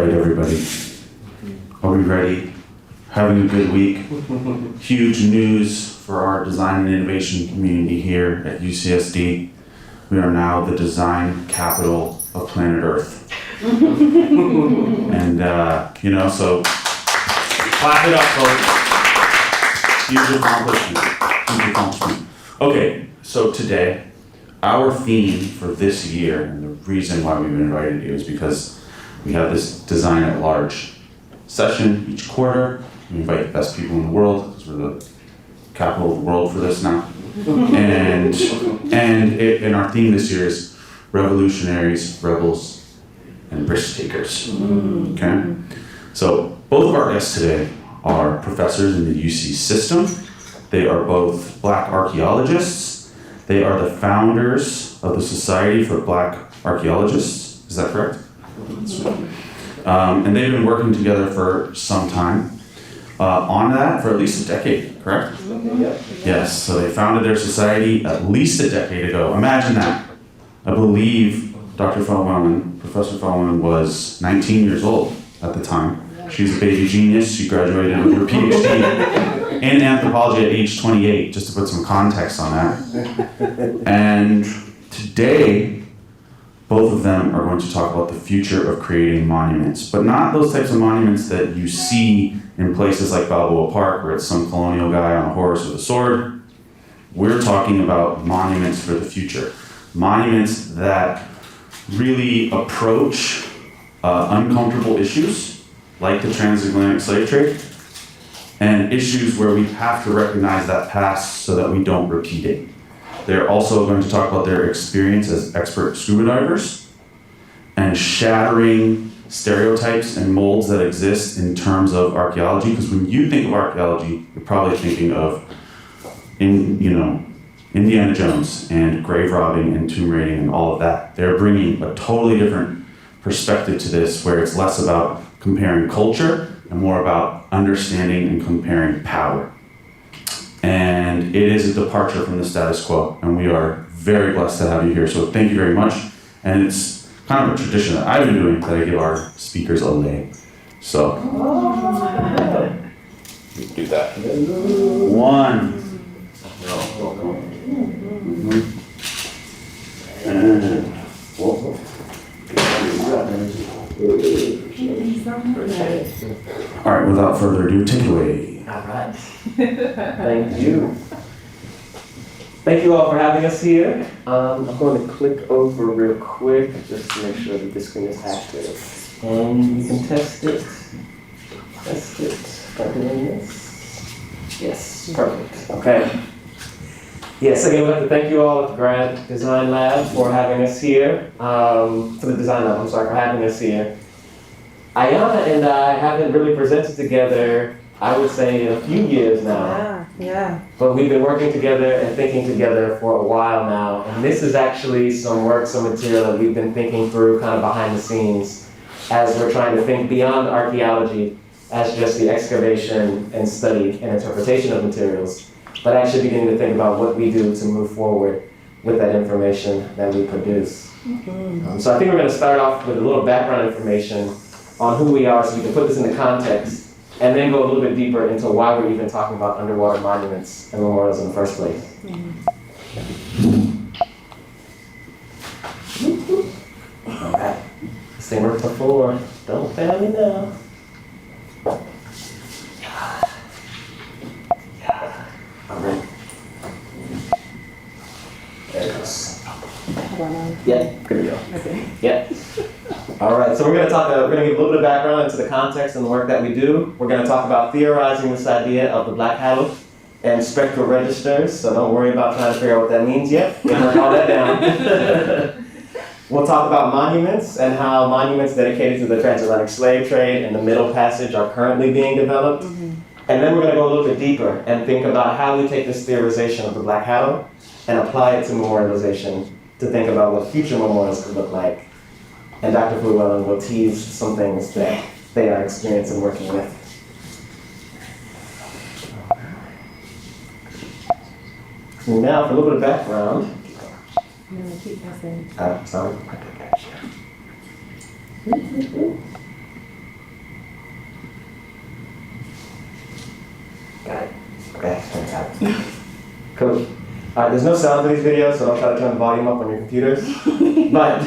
right, everybody. Are we ready? Having a good week? Huge news for our design and innovation community here at UCSD. We are now the design capital of planet Earth. And, so clap it up, folks. Huge accomplishment. Okay, so today, our theme for this year, and the reason why we've invited you is because we have this Design at Large session each quarter. We invite the best people in the world, because we're the capital of the world for this now. And our theme this year is revolutionaries, rebels, and risk takers. Okay? So both of our guests today are professors in the UC system. They are both Black archaeologists. They are the founders of the Society for Black Archaeologists. Is that correct? And they've been working together for some time. On that for at least a decade, correct? Yes, so they founded their society at least a decade ago. Imagine that. I believe Dr. Flewellen, Professor Flewellen, was 19 years old at the time. She's a baby genius. She graduated with her PhD in anthropology at age 28, just to put some context on that. And today, both of them are going to talk about the future of creating monuments, but not those types of monuments that you see in places like Balboa Park, where it's some colonial guy on a horse with a sword. We're talking about monuments for the future. Monuments that really approach uncomfortable issues, like the transatlantic slave trade, and issues where we have to recognize that past so that we don't repeat it. They're also going to talk about their experience as expert scuba divers and shattering stereotypes and molds that exist in terms of archaeology. Because when you think of archaeology, you're probably thinking of, Indiana Jones and grave robbing and tomb raiding and all of that. They're bringing a totally different perspective to this, where it's less about comparing culture and more about understanding and comparing power. And it is a departure from the status quo, and we are very blessed to have you here. So thank you very much. And it's kind of a tradition that I've been doing, that I give our speakers a lay. So, do that. One. And all right, without further ado, take it away. All right. Thank you. Thank you all for having us here. I'm going to click over real quick just to make sure that this screen is active. And you can test it. Test it. By doing this. Yes, perfect. Okay. Yes, again, we'd like to thank you all at the Grad Design Lab for having us here. For the Design Lab, I'm sorry, for having us here. Ayana and I haven't really presented together, I would say, in a few years now. Yeah. But we've been working together and thinking together for a while now. And this is actually some material that we've been thinking through kind of behind the scenes as we're trying to think beyond archaeology as just the excavation and study and interpretation of materials, but actually beginning to think about what we do to move forward with that information that we produce. So I think we're going to start off with a little background information on who we are so we can put this into context, and then go a little bit deeper into why we're even talking about underwater monuments and memorials in the first place. Okay. This thing worked before. Don't fail me now. All right. There it goes. Yeah, good to go. Okay. Yeah. All right, so we're going to give a little bit of background into the context and the work that we do. We're going to talk about theorizing this idea of the black Hadal and spectral registers, so don't worry about trying to figure out what that means yet. We'll work all that down. We'll talk about monuments and how monuments dedicated to the transatlantic slave trade and the Middle Passage are currently being developed. And then we're going to go a little bit deeper and think about how we take this theorization of the black Hadal and apply it to memorialization to think about what future memorials could look like. And Dr. Flewellen will tease some things that they are experiencing working with. So now for a little bit of background. No, keep pressing. Sorry. There's no sound for these videos, so don't try to turn the volume up on your computers. But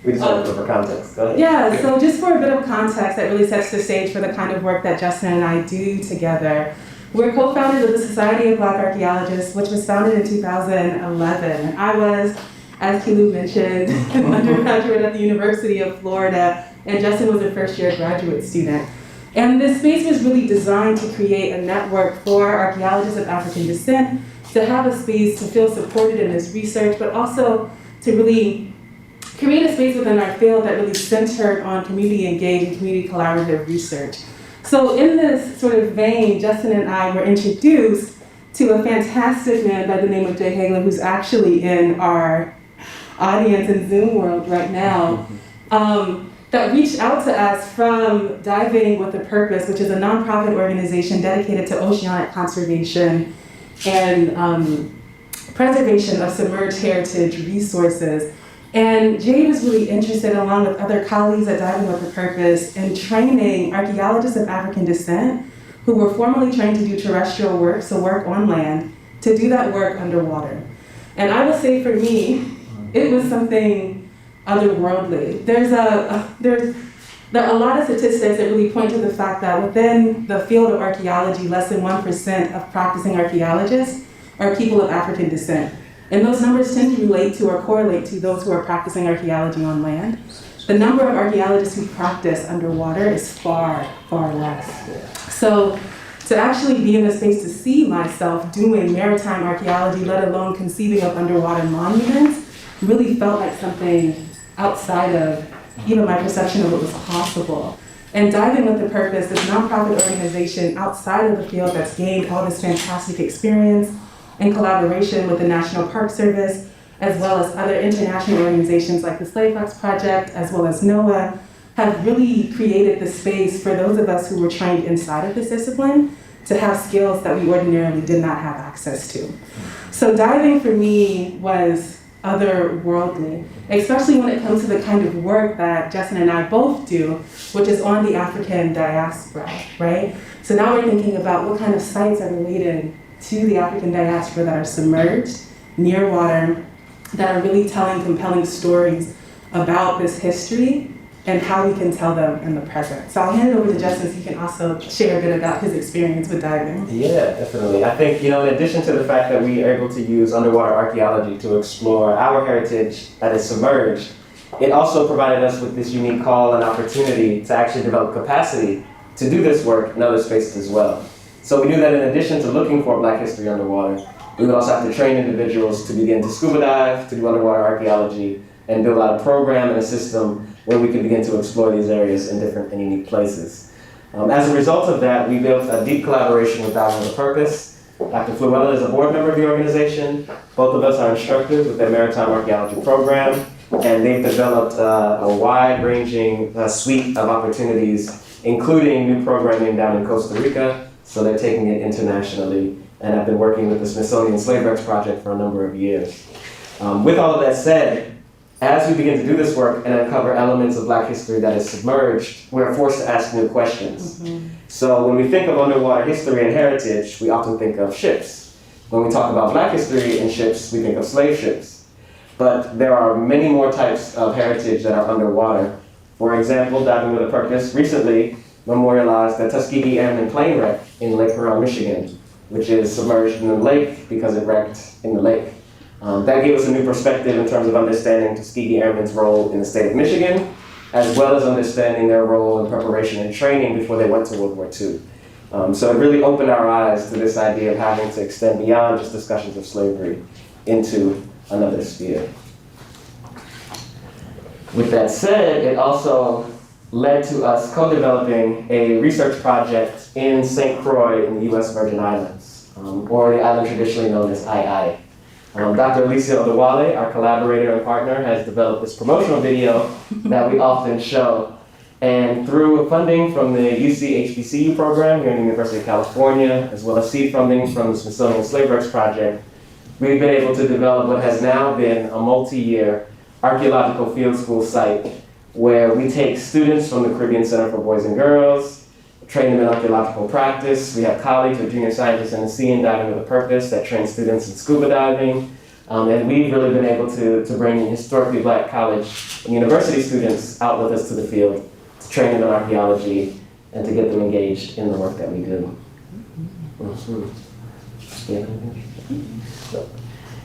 we just want to for context. Go ahead. Yeah, so just for a bit of context that really sets the stage for the kind of work that Justin and I do together. We're co-founders of the Society of Black Archaeologists, which was founded in 2011. I was, as Kilu mentioned, an undergraduate at the University of Florida, and Justin was a first-year graduate student. And this space was really designed to create a network for archaeologists of African descent, to have a space to feel supported in this research, but also to really create a space within our field that really centered on community engaged and community collaborative research. So in this sort of vein, Justin and I were introduced to a fantastic man by the name of Jay Hagelin, who's actually in our audience in Zoom world right now, that reached out to us from Diving with a Purpose, which is a nonprofit organization dedicated to oceanic conservation and preservation of submerged heritage resources. And Jay was really interested, along with other colleagues at Diving with a Purpose, in training archaeologists of African descent who were formerly trained to do terrestrial work, so work on land, to do that work underwater. And I will say for me, it was something otherworldly. There are a lot of statistics that really point to the fact that within the field of archaeology, less than 1% of practicing archaeologists are people of African descent. And those numbers tend to relate to or correlate to those who are practicing archaeology on land. The number of archaeologists who practice underwater is far, far less. So to actually be in a space to see myself doing maritime archaeology, let alone conceiving of underwater monuments, really felt like something outside of even my perception of what was possible. And Diving with a Purpose, this nonprofit organization outside of the field that's gained all this fantastic experience in collaboration with the National Park Service, as well as other international organizations like the Slave Fox Project, as well as NOAA, have really created the space for those of us who were trained inside of this discipline to have skills that we ordinarily did not have access to. So diving for me was otherworldly, especially when it comes to the kind of work that Justin and I both do, which is on the African diaspora, right? So now we're thinking about what kind of sites are related to the African diaspora that are submerged, near water, that are really telling compelling stories about this history and how we can tell them in the present. So I'll hand it over to Justin so he can also share a bit about his experience with diving. Yeah, definitely. I think, in addition to the fact that we are able to use underwater archaeology to explore our heritage that is submerged, it also provided us with this unique call and opportunity to actually develop capacity to do this work in other spaces as well. So we knew that in addition to looking for Black history underwater, we would also have to train individuals to begin to scuba dive, to do underwater archaeology, and build out a program and a system where we could begin to explore these areas in different and unique places. As a result of that, we built a deep collaboration with Diving with a Purpose. Dr. Flewellen is a board member of the organization. Both of us are instructors with their maritime archaeology program, and they've developed a wide-ranging suite of opportunities, including new programming down in Costa Rica, so they're taking it internationally, and have been working with the Smithsonian Slave Wrecks Project for a number of years. With all of that said, as we begin to do this work and uncover elements of Black history that is submerged, we're forced to ask new questions. Mm-hmm. So when we think of underwater history and heritage, we often think of ships. When we talk about Black history and ships, we think of slave ships. But there are many more types of heritage that are underwater. For example, Diving with a Purpose recently memorialized the Tuskegee Airmen plane wreck in Lake Huron, Michigan, which is submerged in the lake because it wrecked in the lake. That gave us a new perspective in terms of understanding Tuskegee Airmen's role in the state of Michigan, as well as understanding their role in preparation and training before they went to World War II. So it really opened our eyes to this idea of having to extend beyond just discussions of slavery into another sphere. With that said, it also led to us co-developing a research project in St. Croix in the U.S. Virgin Islands, or the island traditionally known as II. Dr. Alicia Odewale, our collaborator and partner, has developed this promotional video that we often show. And through funding from the UC HBCU program here in the University of California, as well as seed funding from the Smithsonian Slave Wrecks Project, we've been able to develop what has now been a multi-year archaeological field school site where we take students from the Caribbean Center for Boys and Girls, train them in archaeological practice. We have colleagues with junior scientists in the sea and diving with a purpose that train students in scuba diving. And we've really been able to bring historically black college and university students out with us to the field, to train them in archaeology, and to get them engaged in the work that we do.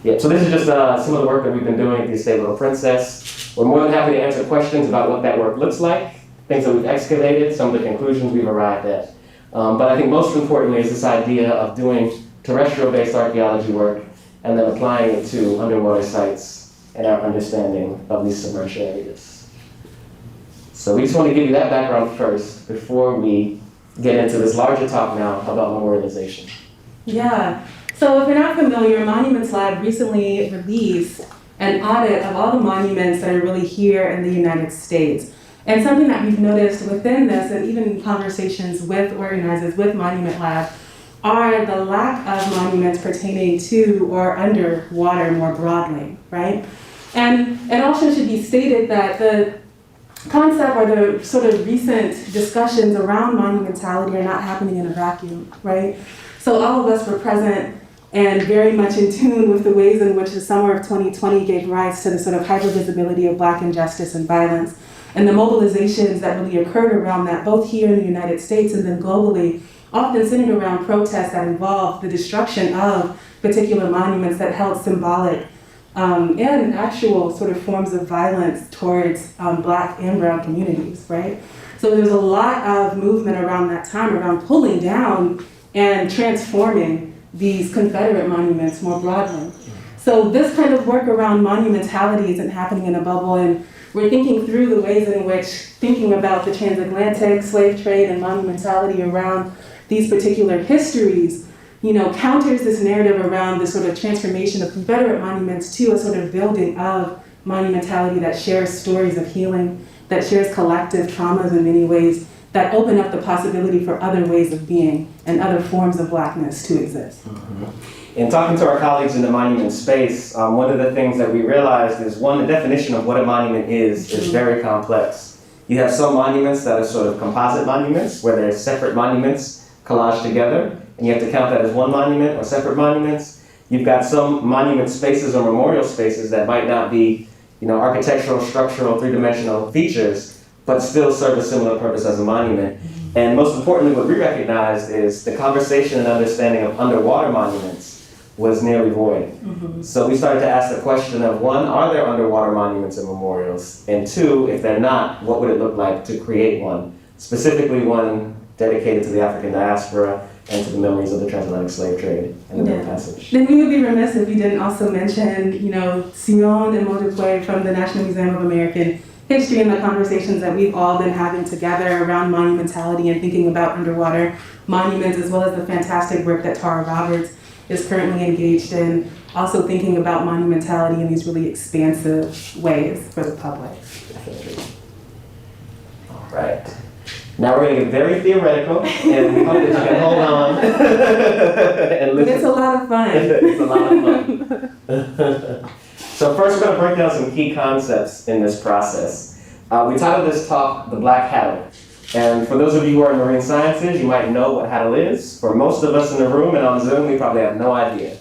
Yeah, so this is just some of the work that we've been doing at the Estate Little Princess. We're more than happy to answer questions about what that work looks like, things that we've excavated, some of the conclusions we've arrived at. But I think most importantly is this idea of doing terrestrial-based archaeology work and then applying it to underwater sites and our understanding of these submerged areas. So we just want to give you that background first before we get into this larger talk now about memorialization. Yeah, so if you're not familiar, Monuments Lab recently released an audit of all the monuments that are really here in the United States. And something that we've noticed within this, and even in conversations with organizers, with Monument Lab, are the lack of monuments pertaining to or underwater more broadly, right? And it also should be stated that the concept or the sort of recent discussions around monumentality are not happening in a vacuum, right? So all of us were present and very much in tune with the ways in which the summer of 2020 gave rise to the sort of hypervisibility of Black injustice and violence, and the mobilizations that really occurred around that, both here in the United States and then globally, often centered around protests that involved the destruction of particular monuments that held symbolic and actual sort of forms of violence towards Black and brown communities, right? So there's a lot of movement around that time around pulling down and transforming these Confederate monuments more broadly. So this kind of work around monumentality isn't happening in a bubble, and we're thinking through the ways in which thinking about the transatlantic slave trade and monumentality around these particular histories, you know, counters this narrative around the sort of transformation of Confederate monuments to a sort of building of monumentality that shares stories of healing, that shares collective traumas in many ways, that open up the possibility for other ways of being and other forms of Blackness to exist. Mm-hmm. In talking to our colleagues in the monument space, one of the things that we realized is, one, the definition of what a monument is very complex. You have some monuments that are sort of composite monuments, where they're separate monuments collaged together, and you have to count that as one monument or separate monuments. You've got some monument spaces or memorial spaces that might not be, you know, architectural, structural, three-dimensional features, but still serve a similar purpose as a monument. And most importantly, what we recognized is the conversation and understanding of underwater monuments was nearly void. Mm-hmm. So we started to ask the question of, one, are there underwater monuments and memorials? And two, if they're not, what would it look like to create one? Specifically one dedicated to the African diaspora and to the memories of the transatlantic slave trade and the Middle Passage. Then we would be remiss if we didn't also mention, you know, Sion and Modukwe from the National Museum of American History and the conversations that we've all been having together around monumentality and thinking about underwater monuments, as well as the fantastic work that Tara Roberts is currently engaged in, also thinking about monumentality in these really expansive ways for the public. Definitely. All right. Now we're going to get very theoretical, and we hope that you can hold on and listen. It's a lot of fun. It's a lot of fun. So first, we're going to break down some key concepts in this process. We titled this talk, The Black Hadal. And for those of you who are in marine sciences, you might know what Hadal is. For most of us in the room and on Zoom, we probably have no idea.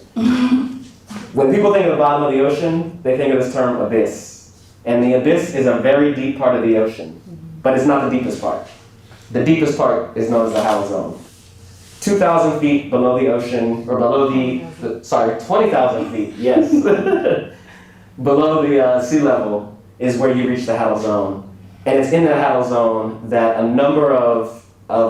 When people think of the bottom of the ocean, they think of this term abyss. And the abyss is a very deep part of the ocean, but it's not the deepest part. The deepest part is known as the Hadal Zone. 2,000 feet below the ocean, or below 20,000 feet, yes. Below the sea level is where you reach the Hadal Zone. And it's in the Hadal Zone that a number of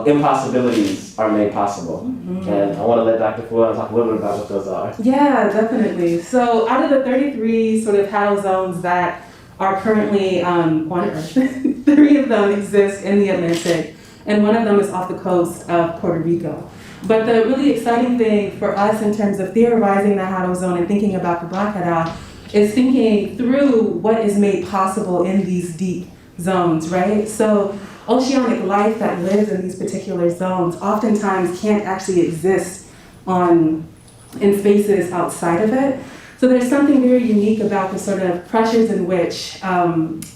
impossibilities are made possible. Mm-hmm. And I want to let Dr. Flewellen talk a little bit about what those are. Yeah, definitely. So out of the 33 sort of Hadal zones that are currently on Earth, 3 of them exist in the Atlantic, and one of them is off the coast of Puerto Rico. But the really exciting thing for us in terms of theorizing the Hadal Zone and thinking about the Black Hadal is thinking through what is made possible in these deep zones, right? So oceanic life that lives in these particular zones oftentimes can't actually exist in spaces outside of it. So there's something very unique about the sort of pressures in which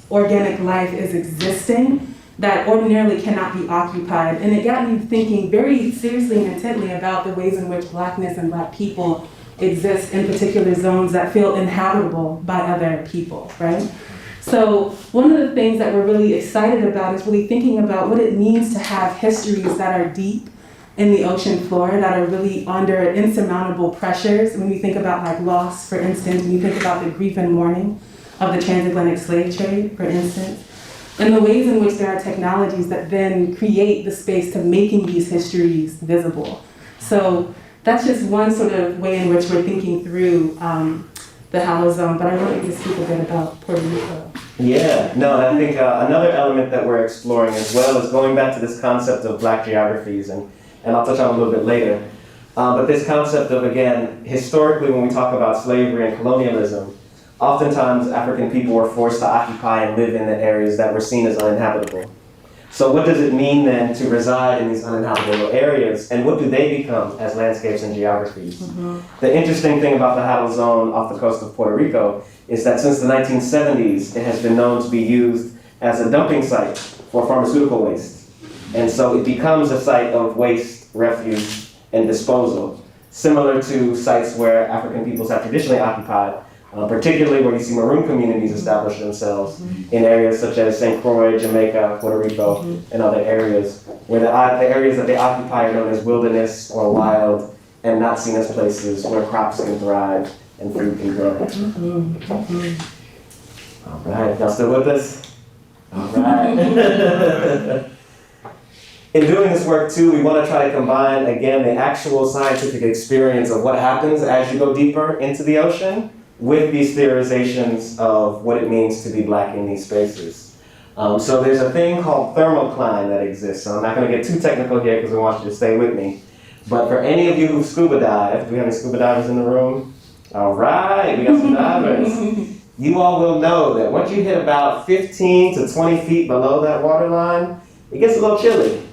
organic life is existing that ordinarily cannot be occupied. And it got me thinking very seriously and intently about the ways in which Blackness and Black people exist in particular zones that feel inhabitable by other people, right? So one of the things that we're really excited about is really thinking about what it means to have histories that are deep in the ocean floor, that are really under insurmountable pressures. When we think about like loss, for instance, when you think about the grief and mourning of the transatlantic slave trade, for instance, and the ways in which there are technologies that then create the space to making these histories visible. So that's just one sort of way in which we're thinking through the Hadal Zone, but I wanted to speak a bit about Puerto Rico. Yeah, no, I think another element that we're exploring as well is going back to this concept of Black geographies, and I'll touch on a little bit later. But this concept of, again, historically when we talk about slavery and colonialism, oftentimes African people were forced to occupy and live in the areas that were seen as uninhabitable. So what does it mean then to reside in these uninhabitable areas, and what do they become as landscapes and geographies? The interesting thing about the Hadal Zone off the coast of Puerto Rico is that since the 1970s, it has been known to be used as a dumping site for pharmaceutical waste. And so it becomes a site of waste, refuse, and disposal, similar to sites where African peoples have traditionally occupied, particularly where you see maroon communities establish themselves in areas such as St. Croix, Jamaica, Puerto Rico, and other areas, where the areas that they occupy are known as wilderness or wild, and not seen as places where crops can thrive and food can grow. All right, y'all still with us? All right. In doing this work too, we want to try to combine, again, the actual scientific experience of what happens as you go deeper into the ocean with these theorizations of what it means to be Black in these spaces. So there's a thing called thermocline that exists. So I'm not going to get too technical here because we want you to stay with me. But for any of you who scuba dive, do we have any scuba divers in the room? All right, we got some divers. You all will know that once you hit about 15 to 20 feet below that water line, it gets a little chilly.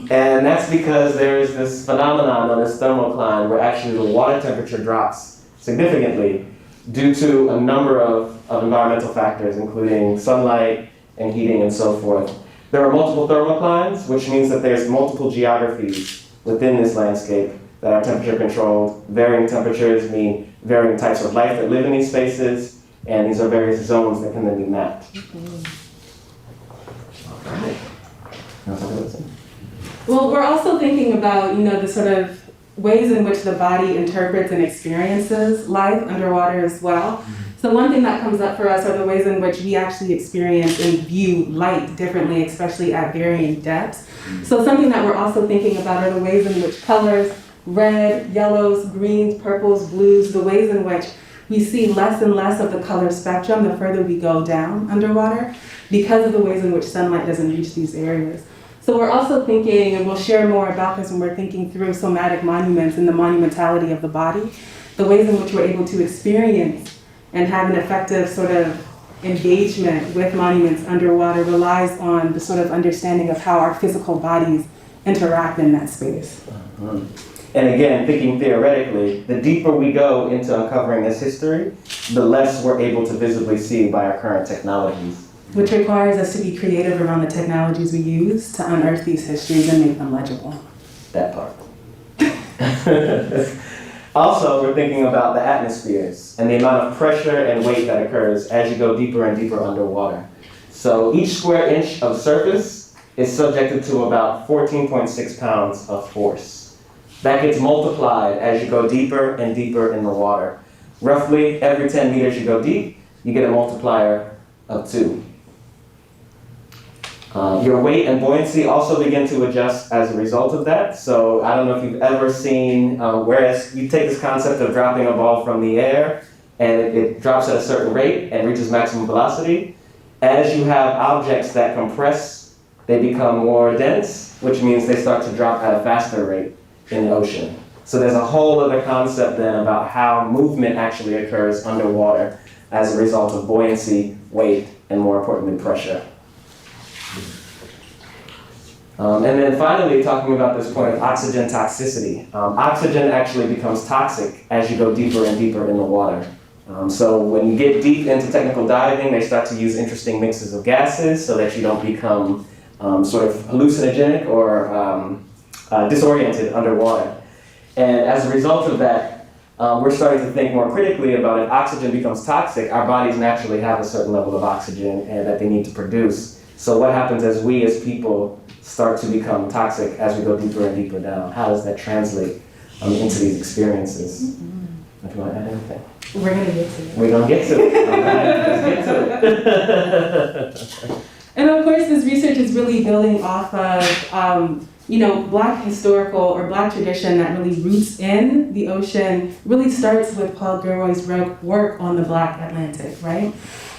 And that's because there is this phenomenon on this thermocline where actually the water temperature drops significantly due to a number of environmental factors, including sunlight and heating and so forth. There are multiple thermoclines, which means that there's multiple geographies within this landscape that are temperature controlled. Varying temperatures mean varying types of life that live in these spaces, and these are various zones that can then be mapped. All right. Well, we're also thinking about, the sort of ways in which the body interprets and experiences life underwater as well. So one thing that comes up for us are the ways in which we actually experience and view light differently, especially at varying depths. So something that we're also thinking about are the ways in which colors, red, yellows, greens, purples, blues, the ways in which we see less and less of the color spectrum the further we go down underwater because of the ways in which sunlight doesn't reach these areas. So we're also thinking, and we'll share more about this when we're thinking through somatic monuments and the monumentality of the body, the ways in which we're able to experience and have an effective sort of engagement with monuments underwater relies on the sort of understanding of how our physical bodies interact in that space. And again, thinking theoretically, the deeper we go into uncovering this history, the less we're able to visibly see by our current technologies. Which requires us to be creative around the technologies we use to unearth these histories and make them legible. That part. Also, we're thinking about the atmospheres and the amount of pressure and weight that occurs as you go deeper and deeper underwater. So each square inch of surface is subjected to about 14.6 pounds of force. That gets multiplied as you go deeper and deeper in the water. Roughly every 10 meters you go deep, you get a multiplier of 2. Your weight and buoyancy also begin to adjust as a result of that. So I don't know if you've ever seen, whereas you take this concept of dropping a ball from the air and it drops at a certain rate and reaches maximum velocity. As you have objects that compress, they become more dense, which means they start to drop at a faster rate in the ocean. So there's a whole other concept then about how movement actually occurs underwater as a result of buoyancy, weight, and more importantly, pressure. And then finally, talking about this point of oxygen toxicity. Oxygen actually becomes toxic as you go deeper and deeper in the water. So when you get deep into technical diving, they start to use interesting mixes of gases so that you don't become sort of hallucinogenic or disoriented underwater. And as a result of that, we're starting to think more critically about if oxygen becomes toxic, our bodies naturally have a certain level of oxygen and that they need to produce. So what happens as we as people start to become toxic as we go deeper and deeper down? How does that translate into these experiences? If you want to add anything. We're going to get to it. We're going to get to it. All right, let's get to it. And of course, this research is really building off of, Black historical or Black tradition that really roots in the ocean, really starts with Paul Gilroy's work on the Black Atlantic, right?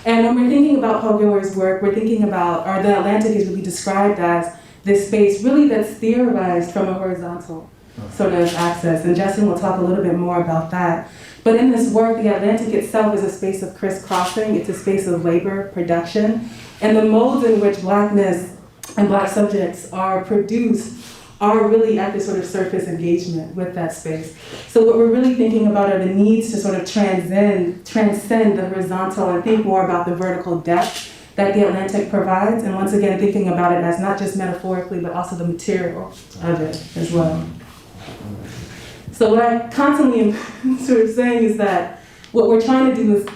And when we're thinking about Paul Gilroy's work, we're thinking about, or the Atlantic is really described as this space really that's theorized from a horizontal sort of access. And Justin will talk a little bit more about that. But in this work, the Atlantic itself is a space of crisscrossing. It's a space of labor, production. And the modes in which Blackness and Black subjects are produced are really at this sort of surface engagement with that space. So what we're really thinking about are the needs to sort of transcend the horizontal and think more about the vertical depth that the Atlantic provides. And once again, thinking about it as not just metaphorically, but also the material of it as well. So what I constantly am sort of saying is that what we're trying to do is,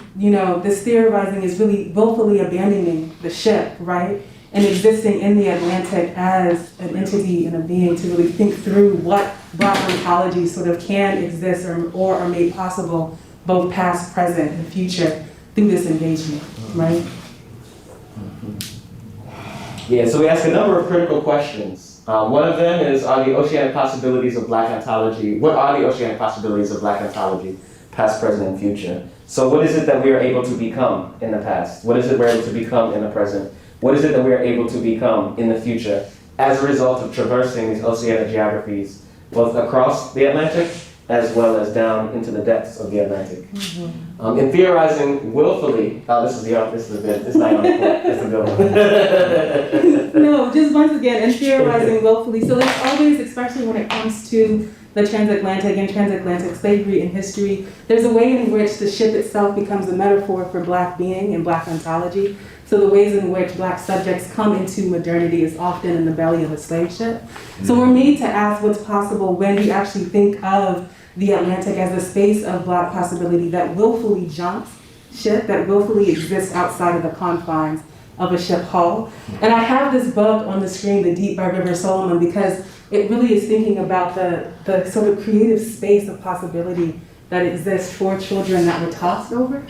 this theorizing is really willfully abandoning the ship, right? And existing in the Atlantic as an entity and a being to really think through what Black ontology sort of can exist or are made possible, both past, present, and future, through this engagement, right? Yeah, so we ask a number of critical questions. One of them is, are the oceanic possibilities of Black ontology, what are the oceanic possibilities of Black ontology, past, present, and future? So what is it that we are able to become in the past? What is it we're able to become in the present? What is it that we are able to become in the future as a result of traversing these oceanic geographies, both across the Atlantic as well as down into the depths of the Atlantic? In theorizing willfully, this is good. It's not on the court. It's the building. No, just once again, and theorizing willfully. So there's always, especially when it comes to the transatlantic and transatlantic slavery in history, there's a way in which the ship itself becomes a metaphor for Black being and Black ontology. So the ways in which Black subjects come into modernity is often in the belly of a slave ship. So we're made to ask what's possible when we actually think of the Atlantic as a space of Black possibility that willfully jumps ship, that willfully exists outside of the confines of a ship hull. And I have this book on the screen, The Deep by River Solomon, because it really is thinking about the sort of creative space of possibility that exists for children that were tossed over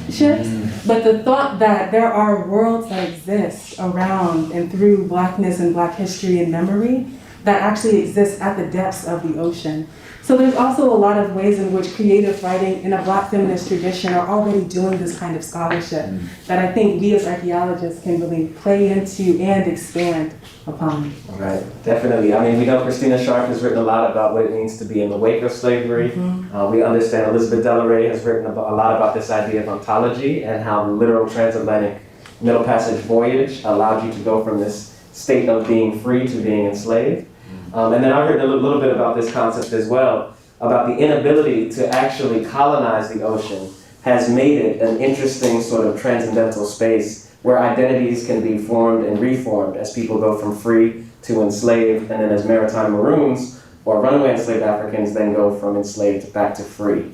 ships. But the thought that there are worlds that exist around and through Blackness and Black history and memory that actually exist at the depths of the ocean. So there's also a lot of ways in which creative writing in a Black feminist tradition are already doing this kind of scholarship that I think we as archaeologists can really play into and expand upon. Right, definitely. I mean, we know Christina Sharp has written a lot about what it means to be in the wake of slavery. We understand Elizabeth Delaray has written a lot about this idea of ontology and how the literal transatlantic Middle Passage voyage allowed you to go from this state of being free to being enslaved. And then I've written a little bit about this concept as well, about the inability to actually colonize the ocean has made it an interesting sort of transcendental space where identities can be formed and reformed as people go from free to enslaved, and then as maritime maroons or runaway enslaved Africans then go from enslaved back to free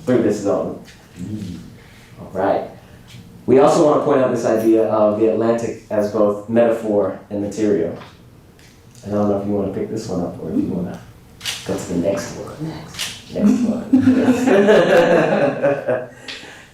through this zone. All right. We also want to point out this idea of the Atlantic as both metaphor and material. I don't know if you want to pick this one up or if you want to go to the next one. Next one.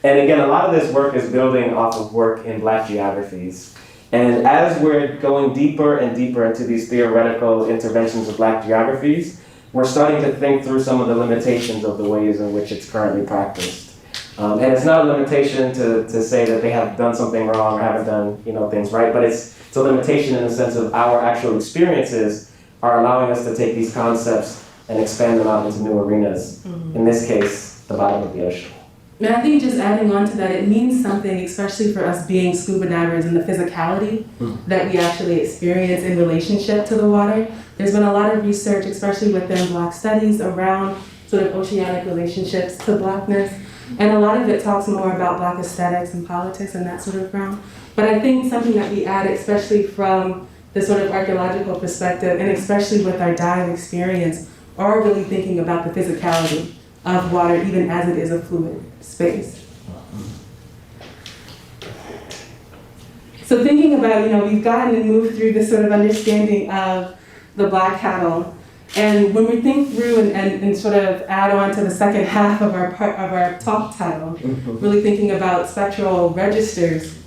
And again, a lot of this work is building off of work in Black geographies. And as we're going deeper and deeper into these theoretical interventions of Black geographies, we're starting to think through some of the limitations of the ways in which it's currently practiced. And it's not a limitation to say that they have done something wrong or haven't done things right, but it's a limitation in the sense of our actual experiences are allowing us to take these concepts and expand them out into new arenas. In this case, the bottom of the ocean. And I think just adding on to that, it means something, especially for us being scuba divers and the physicality that we actually experience in relationship to the water. There's been a lot of research, especially within Black studies, around sort of oceanic relationships to Blackness. And a lot of it talks more about Black aesthetics and politics and that sort of realm. But I think something that we add, especially from the sort of archaeological perspective, and especially with our dive experience, are really thinking about the physicality of water, even as it is a fluid space. So thinking about, we've gotten and moved through this sort of understanding of the black Hadal. And when we think through and sort of add on to the second half of our talk title, really thinking about spectral registers,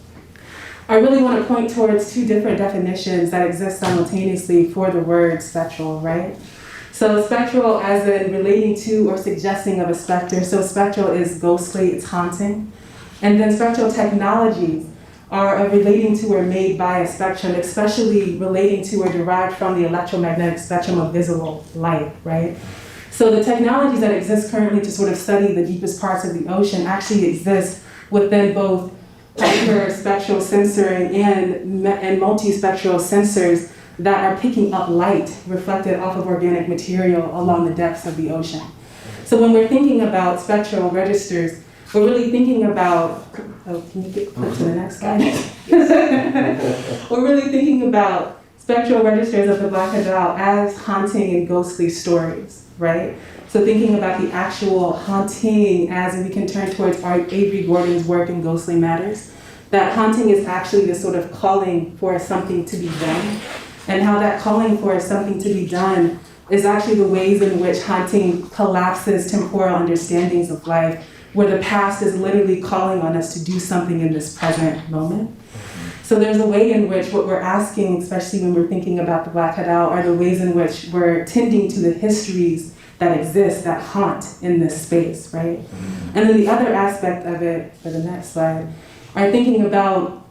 I really want to point towards two different definitions that exist simultaneously for the word spectral, right? So spectral as in relating to or suggesting of a specter. So spectral is ghostly, it's haunting. And then spectral technologies are relating to or made by a spectrum, especially relating to or derived from the electromagnetic spectrum of visible light, right? So the technologies that exist currently to sort of study the deepest parts of the ocean actually exist within both hyperspectral sensoring and multispectral sensors that are picking up light reflected off of organic material along the depths of the ocean. So when we're thinking about spectral registers, we're really thinking about, can you flip to the next slide? We're really thinking about spectral registers of the Black Hadal as haunting and ghostly stories, right? So thinking about the actual haunting as we can turn towards Avery Gordon's work in Ghostly Matters, that haunting is actually the sort of calling for something to be done, and how that calling for something to be done is actually the ways in which haunting collapses temporal understandings of life, where the past is literally calling on us to do something in this present moment. So there's a way in which what we're asking, especially when we're thinking about the Black Hadal, are the ways in which we're tending to the histories that exist, that haunt in this space, right? And then the other aspect of it, for the next slide, are thinking about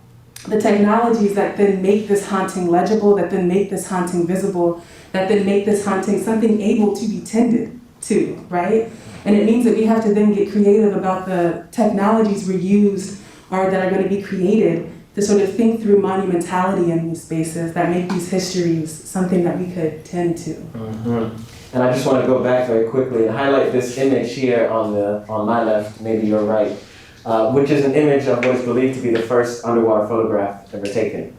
the technologies that then make this haunting legible, that then make this haunting visible, that then make this haunting something able to be tended to, right? And it means that we have to then get creative about the technologies we use or that are going to be created to sort of think through monumentality in these spaces that make these histories something that we could tend to. And I just want to go back very quickly and highlight this image here on my left, maybe your right, which is an image of what is believed to be the first underwater photograph ever taken.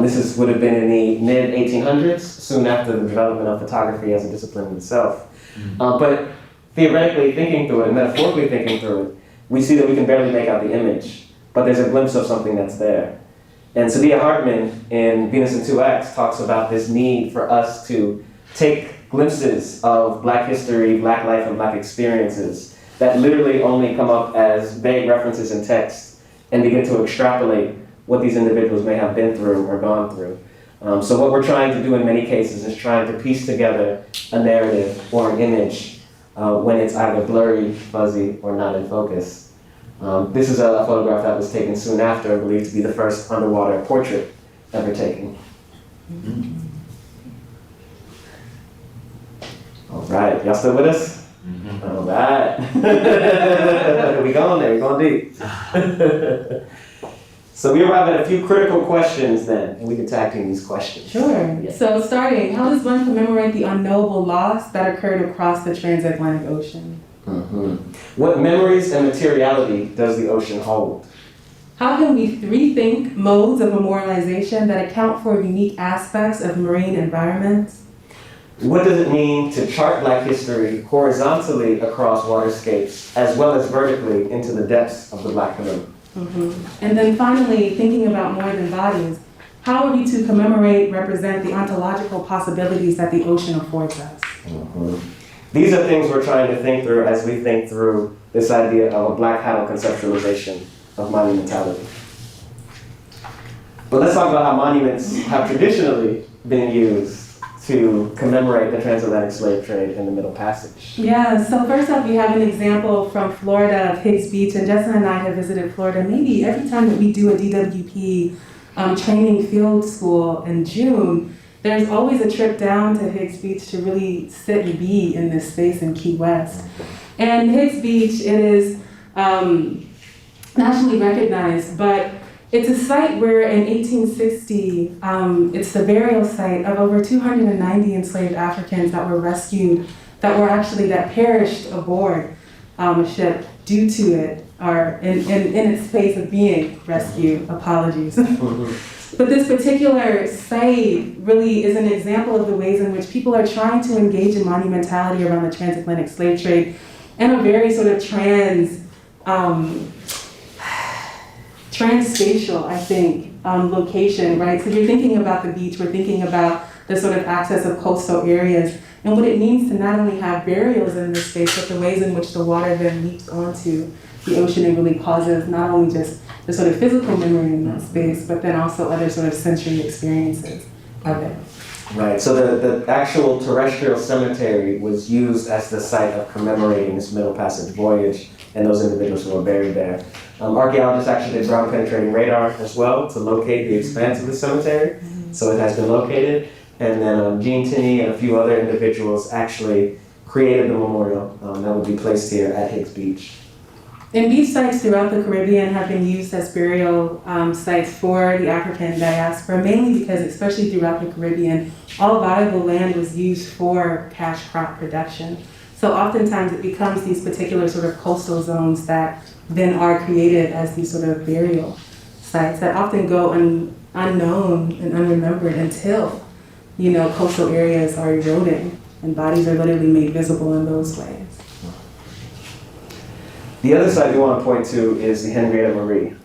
This would have been in the mid-1800s, soon after the development of photography as a discipline in itself. But theoretically thinking through it and metaphorically thinking through it, we see that we can barely make out the image, but there's a glimpse of something that's there. And Sadia Hartman in Venus in Two Acts talks about this need for us to take glimpses of Black history, Black life, and Black experiences that literally only come up as vague references in text and begin to extrapolate what these individuals may have been through or gone through. So what we're trying to do in many cases is trying to piece together a narrative or an image when it's either blurry, fuzzy, or not in focus. This is a photograph that was taken soon after, believed to be the first underwater portrait ever taken. All right, y'all still with us? All right. We're going deep. So we arrive at a few critical questions then, and we can tag team these questions. Sure. Yeah. So starting, how does one commemorate the unknowable loss that occurred across the transatlantic ocean? What memories and materiality does the ocean hold? How can we rethink modes of memorialization that account for unique aspects of marine environments? What does it mean to chart Black history horizontally across waterscapes as well as vertically into the depths of the Black Hadal? And then finally, thinking about more than bodies, how are we to commemorate, represent the ontological possibilities that the ocean affords us? These are things we're trying to think through as we think through this idea of a Black Hadal conceptualization of monumentality. But let's talk about how monuments have traditionally been used to commemorate the transatlantic slave trade in the Middle Passage. Yeah, so first up we have an example from Florida of Higgs Beach, and Justin and I have visited Florida maybe every time that we do a DWP training field school in June. There's always a trip down to Higgs Beach to really sit and be in this space in Key West. And Higgs Beach, it is nationally recognized, but it's a site where in 1860, it's the burial site of over 290 enslaved Africans that were rescued, that perished aboard a ship due to it, or in its phase of being rescued, apologies. But this particular site really is an example of the ways in which people are trying to engage in monumentality around the transatlantic slave trade in a very sort of transspatial, I think, location, right? So you're thinking about the beach, we're thinking about the sort of access of coastal areas and what it means to not only have burials in this space, but the ways in which the water then leaps onto the ocean and really causes not only just the sort of physical memory in that space, but then also other sort of sensory experiences of it. Right, so the actual terrestrial cemetery was used as the site of commemorating this Middle Passage voyage and those individuals who were buried there. Archaeologists actually did ground penetrating radar as well to locate the expanse of the cemetery, so it has been located. And then Gene Tinney and a few other individuals actually created the memorial that would be placed here at Higgs Beach. And beach sites throughout the Caribbean have been used as burial sites for the African diaspora, mainly because, especially throughout the Caribbean, all viable land was used for cash crop production. So oftentimes it becomes these particular sort of coastal zones that then are created as these sort of burial sites that often go unknown and unremembered until, coastal areas are eroding and bodies are literally made visible in those ways. The other site we want to point to is the Henrietta Marie,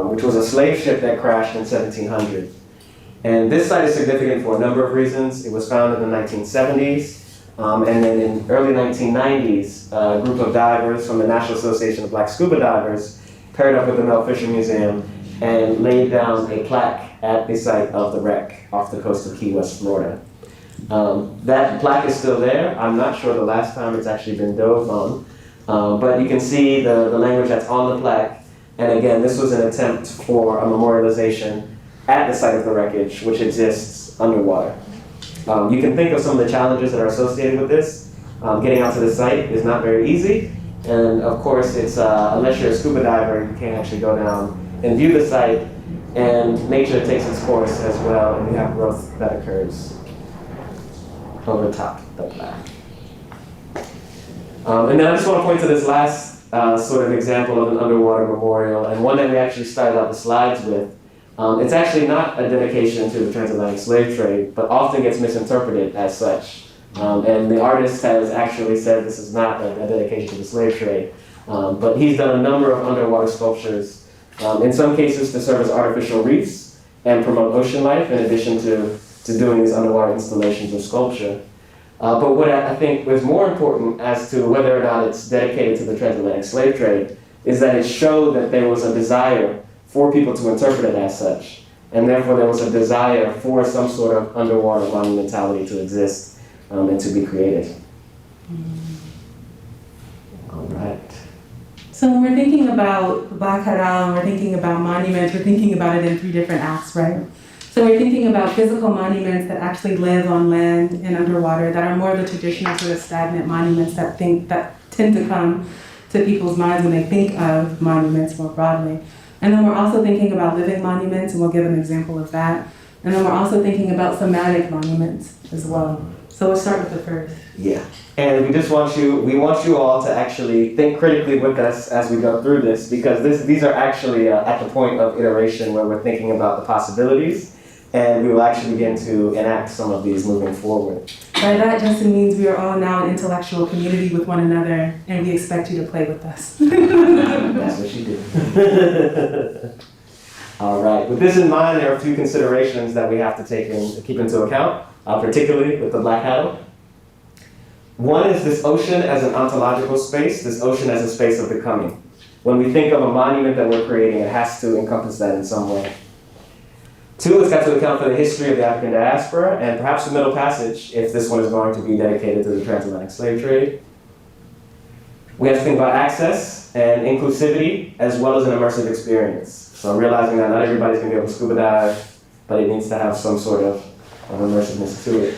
which was a slave ship that crashed in 1700. And this site is significant for a number of reasons. It was founded in the 1970s, and then in early 1990s, a group of divers from the National Association of Black Scuba Divers paired up with the Mel Fisher Museum and laid down a plaque at the site of the wreck off the coast of Key West, Florida. That plaque is still there. I'm not sure the last time it's actually been dove on. But you can see the language that's on the plaque. And again, this was an attempt for a memorialization at the site of the wreckage, which exists underwater. You can think of some of the challenges that are associated with this. Getting out to the site is not very easy. And of course, it's unless you're a scuba diver, you can't actually go down and view the site. And nature takes its course as well, and you have growth that occurs over top the plaque. And then I just want to point to this last sort of example of an underwater memorial, and one that we actually started out the slides with. It's actually not a dedication to the transatlantic slave trade, but often gets misinterpreted as such. And the artist has actually said this is not a dedication to the slave trade. But he's done a number of underwater sculptures, in some cases to serve as artificial reefs and promote ocean life, in addition to doing these underwater installations of sculpture. But what I think was more important as to whether or not it's dedicated to the transatlantic slave trade is that it showed that there was a desire for people to interpret it as such. And therefore there was a desire for some sort of underwater monumentality to exist and to be created. All right. So when we're thinking about Black Hadal and we're thinking about monuments, we're thinking about it in three different acts, right? So we're thinking about physical monuments that actually live on land and underwater, that are more of the traditional sort of stagnant monuments that tend to come to people's minds when they think of monuments more broadly. And then we're also thinking about living monuments, and we'll give an example of that. And then we're also thinking about somatic monuments as well. So we'll start with the first. Yeah, and we want you all to actually think critically with us as we go through this, because these are actually at the point of iteration where we're thinking about the possibilities. And we will actually begin to enact some of these moving forward. By that, Justin, means we are all now an intellectual community with one another, and we expect you to play with us. That's what she did. All right. With this in mind, there are a few considerations that we have to keep into account, particularly with the Black Hadal. One is this ocean as an ontological space, this ocean as a space of becoming. When we think of a monument that we're creating, it has to encompass that in some way. Two, it's got to account for the history of the African diaspora and perhaps the Middle Passage, if this one is going to be dedicated to the transatlantic slave trade. We have to think about access and inclusivity, as well as an immersive experience. So realizing that not everybody's going to be able to scuba dive, but it needs to have some sort of immersiveness to it.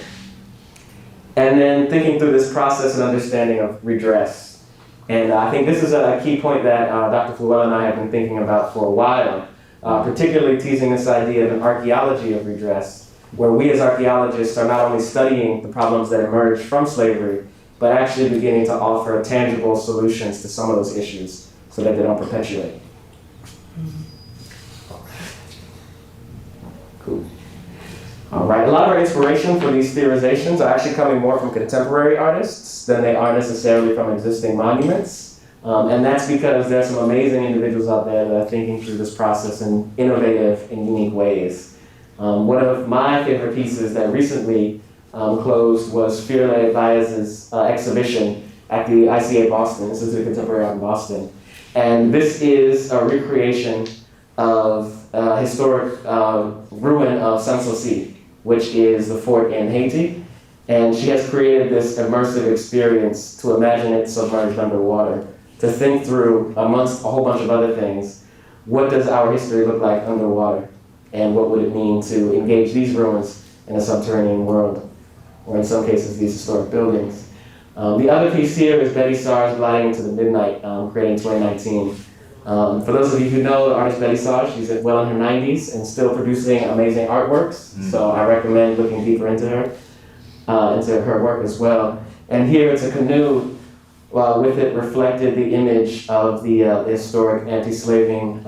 And then thinking through this process and understanding of redress. And I think this is a key point that Dr. Flewellen and I have been thinking about for a while. Particularly teasing this idea of an archaeology of redress, where we as archaeologists are not only studying the problems that emerge from slavery, but actually beginning to offer tangible solutions to some of those issues so that they don't perpetuate. Cool. All right, a lot of our inspiration for these theorizations are actually coming more from contemporary artists than they are necessarily from existing monuments. And that's because there's some amazing individuals out there that are thinking through this process in innovative and unique ways. One of my favorite pieces that recently closed was Firle Baez's exhibition at the ICA Boston, Institute of Contemporary Art in Boston. And this is a recreation of a historic ruin of Sanssouci, which is the fort in Haiti. And she has created this immersive experience to imagine it submerged underwater, to think through, amongst a whole bunch of other things, what does our history look like underwater? And what would it mean to engage these ruins in a subterranean world, or in some cases, these historic buildings? The other piece here is Betty Sar's Gliding into the Midnight, created in 2019. For those of you who know the artist Betty Sarr, she's well in her 90s and still producing amazing artworks. So I recommend looking deeper into her work as well. And here it's a canoe, with it reflected the image of the historic anti-slaving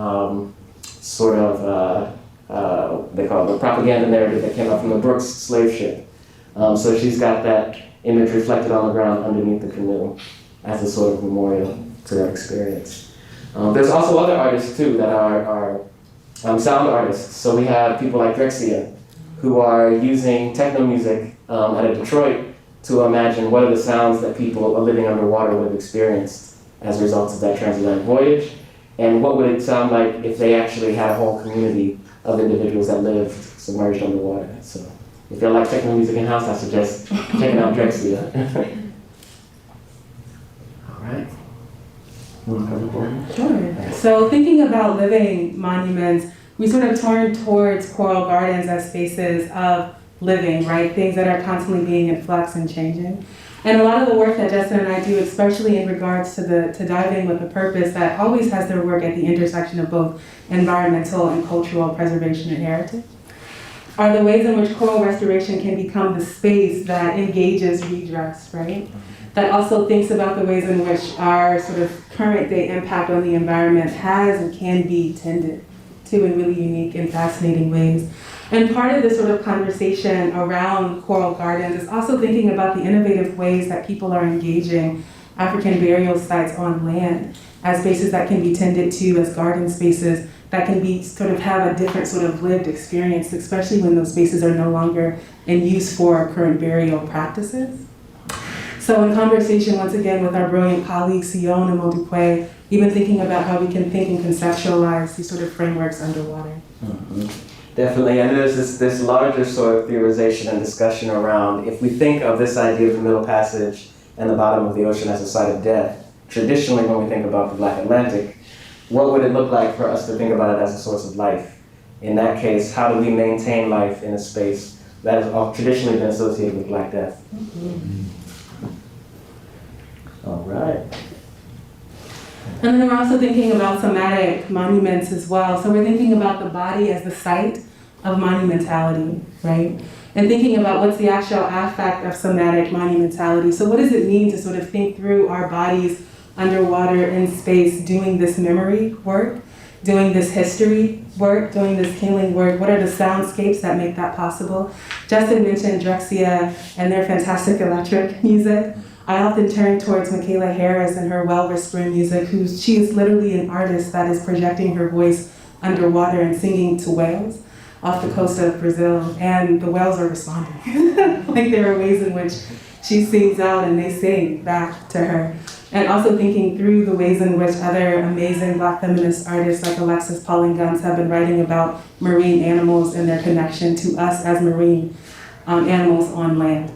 they call it the propaganda narrative that came out from the Brooks slave ship. So she's got that image reflected on the ground underneath the canoe as a sort of memorial to that experience. There's also other artists too that are sound artists. So we have people like Drexia who are using techno music out of Detroit to imagine what are the sounds that people living underwater would have experienced as a result of that transatlantic voyage, and what would it sound like if they actually had a whole community of individuals that lived submerged underwater. So if you like techno music in-house, I suggest checking out Drexia. All right. Sure. So thinking about living monuments, we sort of turn towards coral gardens as spaces of living, right? Things that are constantly being in flux and changing. And a lot of the work that Justin and I do, especially in regards to diving with a purpose that always has their work at the intersection of both environmental and cultural preservation and heritage, are the ways in which coral restoration can become the space that engages redress, right? That also thinks about the ways in which our sort of current day impact on the environment has and can be tended to in really unique and fascinating ways. And part of this sort of conversation around coral gardens is also thinking about the innovative ways that people are engaging African burial sites on land as spaces that can be tended to as garden spaces that can be sort of have a different sort of lived experience, especially when those spaces are no longer in use for current burial practices. So in conversation, once again, with our brilliant colleagues, Sion and Modukwe, even thinking about how we can think and conceptualize these sort of frameworks underwater. Mm-hmm. Definitely, and there's this larger sort of theorization and discussion around, if we think of this idea of the Middle Passage and the bottom of the ocean as a site of death, traditionally when we think about the Black Atlantic, what would it look like for us to think about it as a source of life? In that case, how do we maintain life in a space that has traditionally been associated with Black death? Mm-hmm. All right. And then we're also thinking about somatic monuments as well. So we're thinking about the body as the site of monumentality, right? And thinking about what's the actual affect of somatic monumentality. So what does it mean to sort of think through our bodies underwater in space, doing this memory work, doing this history work, doing this healing work? What are the soundscapes that make that possible? Justin mentioned Drexia and their fantastic electric music. I often turn towards Michaela Harris and her well-whispering music, she is literally an artist that is projecting her voice underwater and singing to whales off the coast of Brazil, and the whales are responding. Like there are ways in which she sings out and they sing back to her. And also thinking through the ways in which other amazing Black feminist artists like Alexis Pauline Guns have been writing about marine animals and their connection to us as marine animals on land,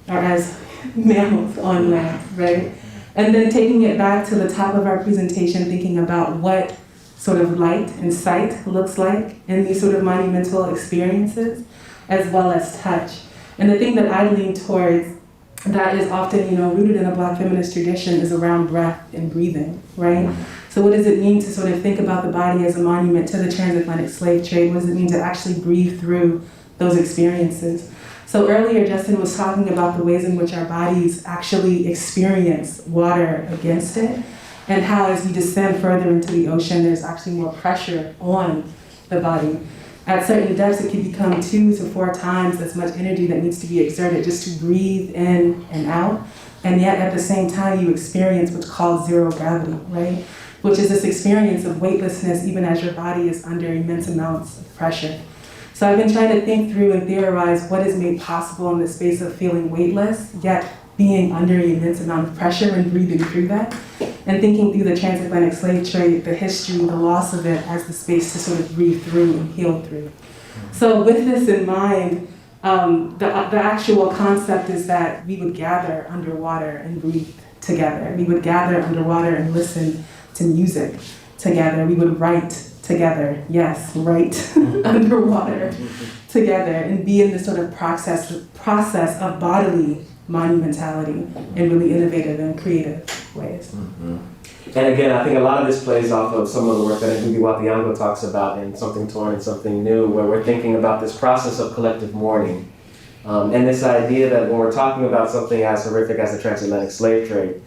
or as mammals on land, right? And then taking it back to the top of our presentation, thinking about what sort of light and sight looks like in these sort of monumental experiences, as well as touch. And the thing that I lean towards that is often, rooted in a Black feminist tradition is around breath and breathing, right? So what does it mean to sort of think about the body as a monument to the transatlantic slave trade? What does it mean to actually breathe through those experiences? So earlier, Justin was talking about the ways in which our bodies actually experience water against it, and how as we descend further into the ocean, there's actually more pressure on the body. At certain depths, it can become 2 to 4 times as much energy that needs to be exerted just to breathe in and out. And yet at the same time, you experience what's called zero gravity, right? Which is this experience of weightlessness even as your body is under immense amounts of pressure. So I've been trying to think through and theorize what is made possible in the space of feeling weightless, yet being under an immense amount of pressure and breathing through that, and thinking through the transatlantic slave trade, the history, the loss of it as the space to sort of breathe through and heal through. So with this in mind, the actual concept is that we would gather underwater and breathe together. We would gather underwater and listen to music together. We would write together, yes, write underwater together, and be in this sort of process of bodily monumentality in really innovative and creative ways. Mm-hmm. And again, I think a lot of this plays off of some of the work that Dunnavant talks about in Something Torn and Something New, where we're thinking about this process of collective mourning. And this idea that when we're talking about something as horrific as the transatlantic slave trade,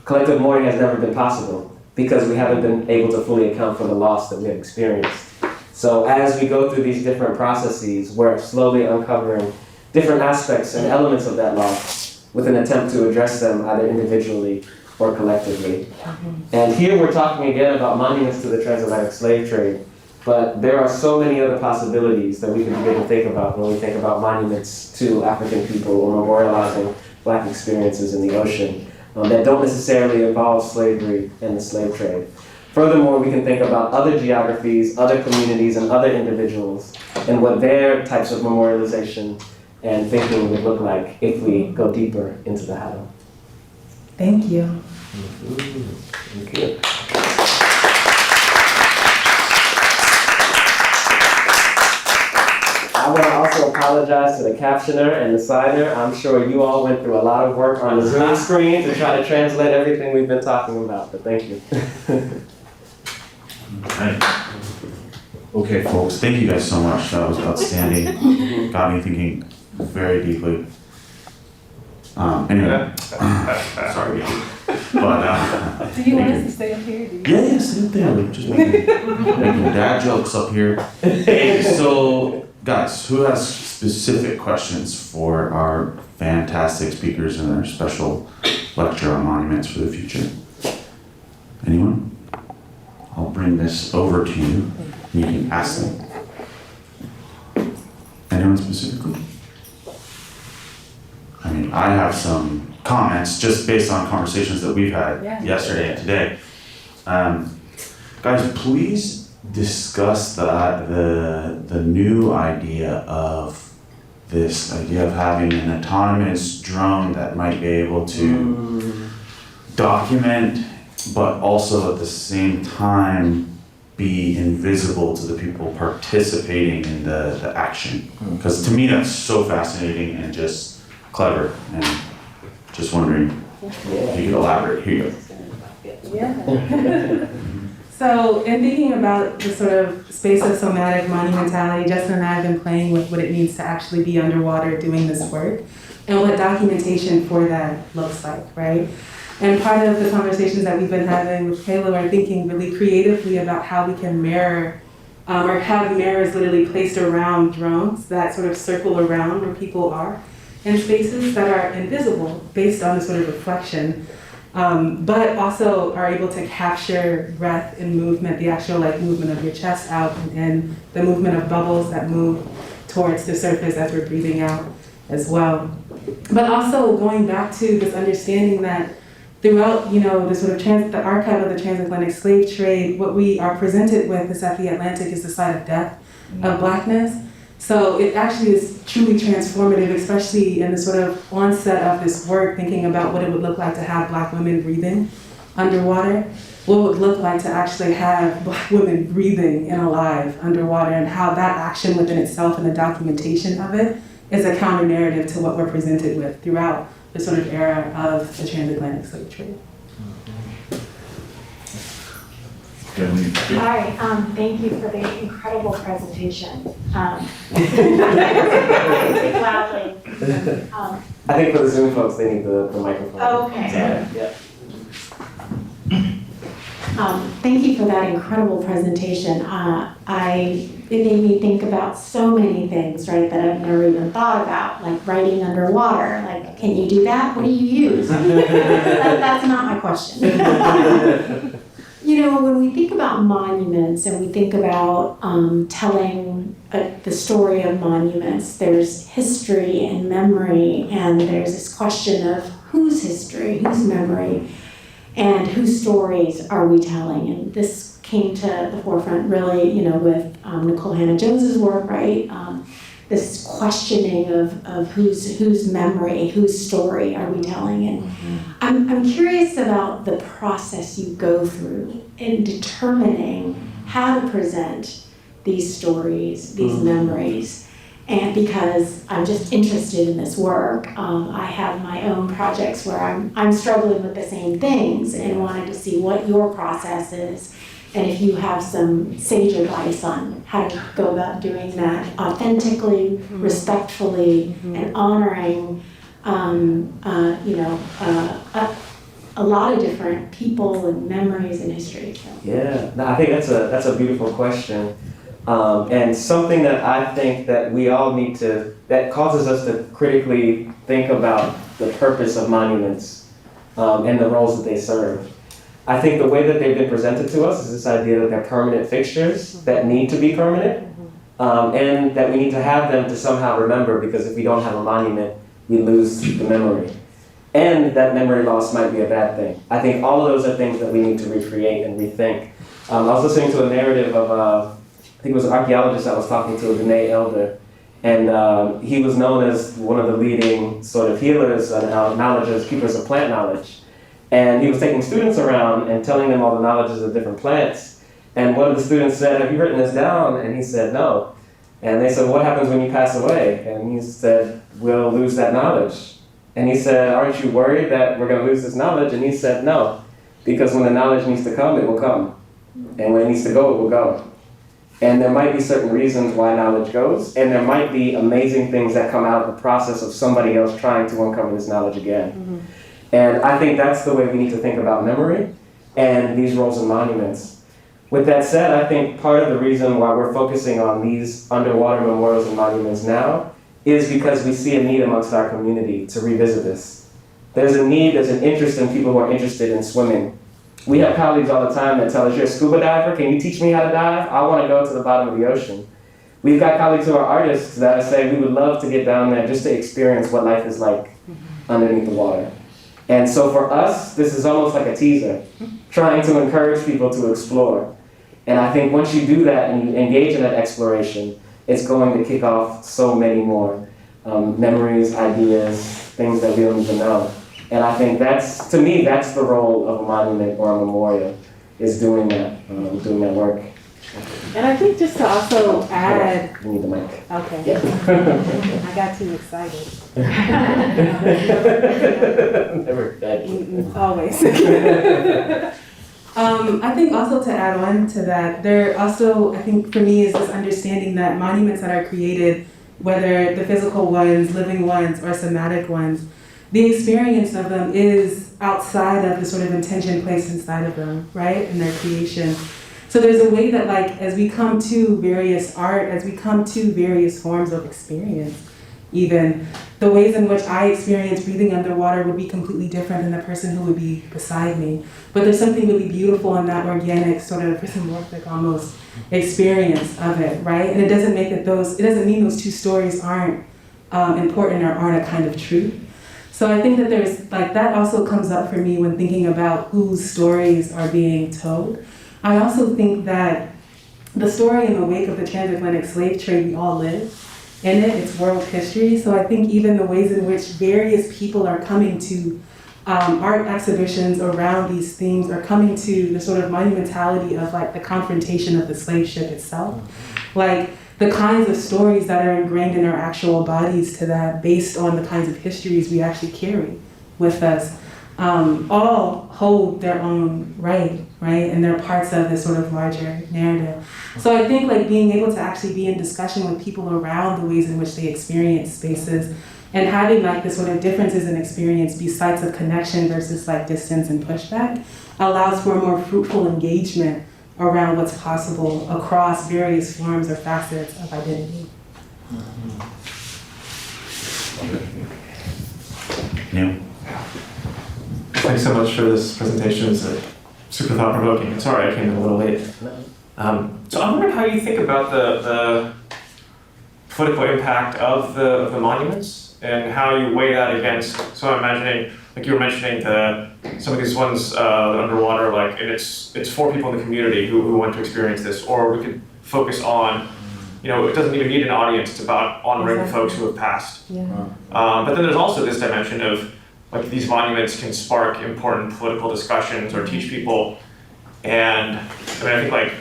collective mourning has never been possible because we haven't been able to fully account for the loss that we have experienced. So as we go through these different processes, we're slowly uncovering different aspects and elements of that loss with an attempt to address them either individually or collectively. And here we're talking again about monuments to the transatlantic slave trade, but there are so many other possibilities that we can begin to think about when we think about monuments to African people or memorializing Black experiences in the ocean that don't necessarily involve slavery and the slave trade. Furthermore, we can think about other geographies, other communities, and other individuals, and what their types of memorialization and thinking would look like if we go deeper into the Hadal. Thank you. Thank you. I want to also apologize to the captioner and the signer. I'm sure you all went through a lot of work on the Zoom screen to try to translate everything we've been talking about, but thank you. Right. Okay, folks, thank you guys so much. That was outstanding. Got me thinking very deeply. Anyway, sorry. But, Do you want us to stay up here? yeah, stay up there. We're just making dad jokes up here. Hey, so, guys, who has specific questions for our fantastic speakers in their special lecture on monuments for the future? Anyone? I'll bring this over to you. You can ask them. Anyone specifically? I mean, I have some comments just based on conversations that we've had yesterday and today. Guys, please discuss the new idea of this idea of having an autonomous drone that might be able to document, but also at the same time be invisible to the people participating in the action. Because to me that's so fascinating and just clever, and just wondering if you could elaborate. Here you go. Yeah. So in thinking about the sort of space of somatic monumentality, Justin and I have been playing with what it means to actually be underwater doing this work and what documentation for that looks like, right? And part of the conversations that we've been having with Caleb are thinking really creatively about how we can mirror or have mirrors literally placed around drones that sort of circle around where people are in spaces that are invisible based on the sort of reflection, but also are able to capture breath and movement, the actual like movement of your chest out and the movement of bubbles that move towards the surface as we're breathing out as well. But also going back to this understanding that throughout, the sort of the archive of the transatlantic slave trade, what we are presented with is that the Atlantic is the site of death, of Blackness. So it actually is truly transformative, especially in the sort of onset of this work, thinking about what it would look like to have Black women breathing underwater, what it would look like to actually have Black women breathing and alive underwater, and how that action within itself and the documentation of it is a counter narrative to what we're presented with throughout the sort of era of the transatlantic slave trade. Hi, thank you for the incredible presentation. Loudly. I think for the Zoom folks, they need the microphone. Oh, okay. Sorry. Yeah. Thank you for that incredible presentation. It made me think about so many things, right, that I've never even thought about, like writing underwater. Like, can you do that? What do you use? That's not my question. You know, when we think about monuments and we think about telling the story of monuments, there's history and memory, and there's this question of whose history, whose memory, and whose stories are we telling? And this came to the forefront really, you know, with Nicole Hannah-Jones's work, right? This questioning of whose memory, whose story are we telling? And I'm curious about the process you go through in determining how to present these stories, these memories. And because I'm just interested in this work, I have my own projects where I'm struggling with the same things and wanted to see what your process is, and if you have some sage advice on how to go about doing that authentically, respectfully, and honoring, a lot of different people and memories and history. So. Yeah, no, I think that's a beautiful question. And something that I think that we all need to, that causes us to critically think about the purpose of monuments and the roles that they serve. I think the way that they've been presented to us is this idea that they're permanent fixtures that need to be permanent, and that we need to have them to somehow remember, because if we don't have a monument, we lose the memory. And that memory loss might be a bad thing. I think all of those are things that we need to recreate and rethink. I was listening to a narrative of I think it was an archaeologist I was talking to, Danae Elder, and he was known as one of the leading sort of healers and knowledges, keepers of plant knowledge. And he was taking students around and telling them all the knowledges of different plants. And one of the students said, "Have you written this down?" And he said, "No." And they said, "What happens when you pass away?" And he said, "We'll lose that knowledge." And he said, "Aren't you worried that we're going to lose this knowledge?" And he said, "No, because when the knowledge needs to come, it will come. And when it needs to go, it will go. And there might be certain reasons why knowledge goes, and there might be amazing things that come out of the process of somebody else trying to uncover this knowledge again." And I think that's the way we need to think about memory and these roles in monuments. With that said, I think part of the reason why we're focusing on these underwater memorials and monuments now is because we see a need amongst our community to revisit this. There's a need, there's an interest in people who are interested in swimming. We have colleagues all the time that tell us, "You're a scuba diver, can you teach me how to dive? I want to go to the bottom of the ocean." We've got colleagues who are artists that say, "We would love to get down there just to experience what life is like underneath the water." And so for us, this is almost like a teaser, trying to encourage people to explore. And I think once you do that and you engage in that exploration, it's going to kick off so many more memories, ideas, things that we don't even know. And I think that's, to me, that's the role of a monument or a memorial, is doing that work. And I think just to also add. You need the mic. Okay. Yeah. I got too excited. Never bad. Always. I think also to add on to that, there also, I think for me, is this understanding that monuments that are created, whether the physical ones, living ones, or somatic ones, the experience of them is outside of the sort of intention placed inside of them, right, in their creation. So there's a way that, like, as we come to various art, as we come to various forms of experience, even, the ways in which I experience breathing underwater would be completely different than the person who would be beside me. But there's something really beautiful in that organic, sort of personamorphic almost experience of it, right? And it doesn't make it it doesn't mean those two stories aren't important or aren't a kind of truth. So I think that there's, like, that also comes up for me when thinking about whose stories are being told. I also think that the story in the wake of the transatlantic slave trade, we all live in it, it's world history. So I think even the ways in which various people are coming to art exhibitions around these themes are coming to the sort of monumentality of, like, the confrontation of the slave ship itself. Like, the kinds of stories that are ingrained in our actual bodies to that, based on the kinds of histories we actually carry with us, all hold their own right? And they're parts of this sort of larger narrative. So I think, like, being able to actually be in discussion with people around the ways in which they experience spaces And having like the sort of differences in experience be sites of connection versus like distance and pushback allows for a more fruitful engagement around what's possible across various forms or facets of identity. Yeah. Thanks so much for this presentation. It's super thought-provoking. I'm sorry I came in a little late. So I'm wondering how you think about the political impact of the monuments and how you weigh that against. So I'm imagining, like you were mentioning, some of these ones underwater, like, and it's for people in the community who want to experience this, or we could focus on, you know, it doesn't even need an audience. It's about honoring the folks who have passed. Yeah. But then there's also this dimension of, like, these monuments can spark important political discussions or teach people. And I mean, I think, like,